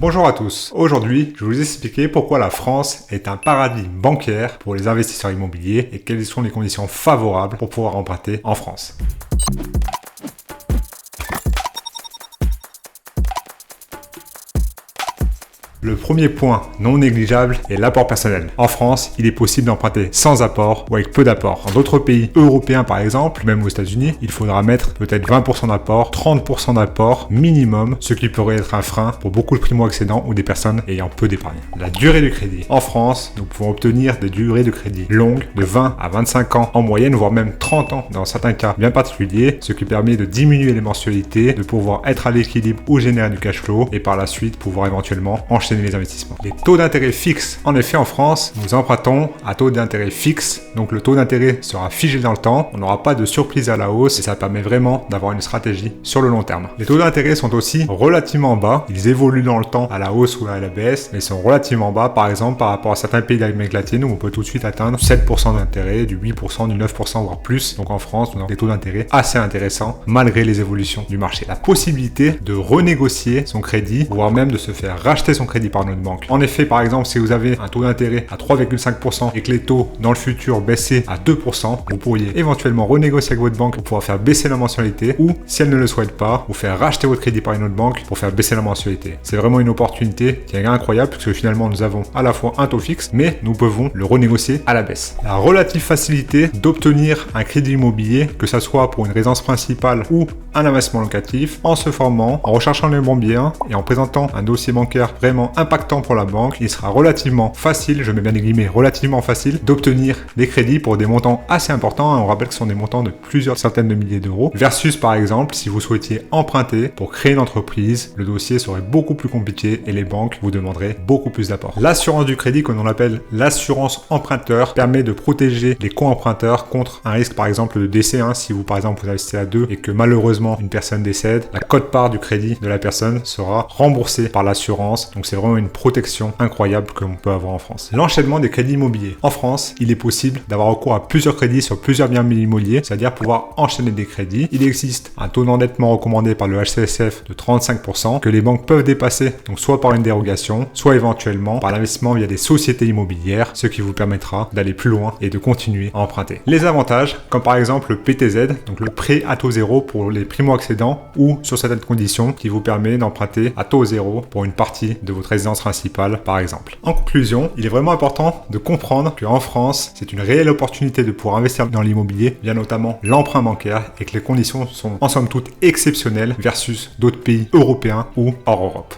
Bonjour à tous, aujourd'hui je vais vous expliquer pourquoi la France est un paradis bancaire pour les investisseurs immobiliers et quelles sont les conditions favorables pour pouvoir emprunter en France. Le premier point non négligeable est l'apport personnel. En France, il est possible d'emprunter sans apport ou avec peu d'apport. Dans d'autres pays européens par exemple, même aux États-Unis, il faudra mettre peut-être 20% d'apport, 30% d'apport minimum, ce qui pourrait être un frein pour beaucoup de primo-accédants ou des personnes ayant peu d'épargne. La durée du crédit. En France, nous pouvons obtenir des durées de crédit longues de 20 à 25 ans en moyenne, voire même 30 ans dans certains cas bien particuliers, ce qui permet de diminuer les mensualités, de pouvoir être à l'équilibre ou générer du cash flow et par la suite pouvoir éventuellement enchaîner les investissements. Les taux d'intérêt fixes. En effet, en France, nous empruntons à taux d'intérêt fixe, donc le taux d'intérêt sera figé dans le temps, on n'aura pas de surprise à la hausse et ça permet vraiment d'avoir une stratégie sur le long terme. Les taux d'intérêt sont aussi relativement bas, ils évoluent dans le temps à la hausse ou à la baisse, mais sont relativement bas, par exemple par rapport à certains pays d'Amérique latine où on peut tout de suite atteindre 7% d'intérêt, du 8%, du 9%, voire plus. Donc en France, nous avons des taux d'intérêt assez intéressants malgré les évolutions du marché. La possibilité de renégocier son crédit, voire même de se faire racheter son crédit par notre banque. En effet, par exemple, si vous avez un taux d'intérêt à 3,5% et que les taux dans le futur baissaient à 2%, vous pourriez éventuellement renégocier avec votre banque pour pouvoir faire baisser la mensualité ou, si elle ne le souhaite pas, vous faire racheter votre crédit par une autre banque pour faire baisser la mensualité. C'est vraiment une opportunité qui est incroyable puisque finalement nous avons à la fois un taux fixe, mais nous pouvons le renégocier à la baisse. La relative facilité d'obtenir un crédit immobilier, que ce soit pour une résidence principale ou un investissement locatif, en se formant, en recherchant les bons biens et en présentant un dossier bancaire vraiment impactant pour la banque, il sera relativement facile, je mets bien les guillemets, relativement facile d'obtenir des crédits pour des montants assez importants. On rappelle que ce sont des montants de plusieurs centaines de milliers d'euros. Versus par exemple, si vous souhaitiez emprunter pour créer une entreprise, le dossier serait beaucoup plus compliqué et les banques vous demanderaient beaucoup plus d'apport. L'assurance du crédit, comme on l'appelle l'assurance emprunteur, permet de protéger les co-emprunteurs contre un risque par exemple de décès. Si vous par exemple vous investissez à deux et que malheureusement une personne décède, la quote-part du crédit de la personne sera remboursée par l'assurance. Donc c'est vraiment une protection incroyable que l'on peut avoir en France. L'enchaînement des crédits immobiliers. En France, il est possible d'avoir recours à plusieurs crédits sur plusieurs biens immobiliers, c'est-à-dire pouvoir enchaîner des crédits. Il existe un taux d'endettement recommandé par le HCSF de 35% que les banques peuvent dépasser, donc soit par une dérogation, soit éventuellement par l'investissement via des sociétés immobilières, ce qui vous permettra d'aller plus loin et de continuer à emprunter. Les avantages, comme par exemple le PTZ, donc le prêt à taux zéro pour les primo-accédants ou sur certaines conditions qui vous permet d'emprunter à taux zéro pour une partie de votre résidence principale par exemple. En conclusion, il est vraiment important de comprendre qu'en France, c'est une réelle opportunité de pouvoir investir dans l'immobilier, via notamment l'emprunt bancaire et que les conditions sont en somme toute exceptionnelles versus d'autres pays européens ou hors Europe.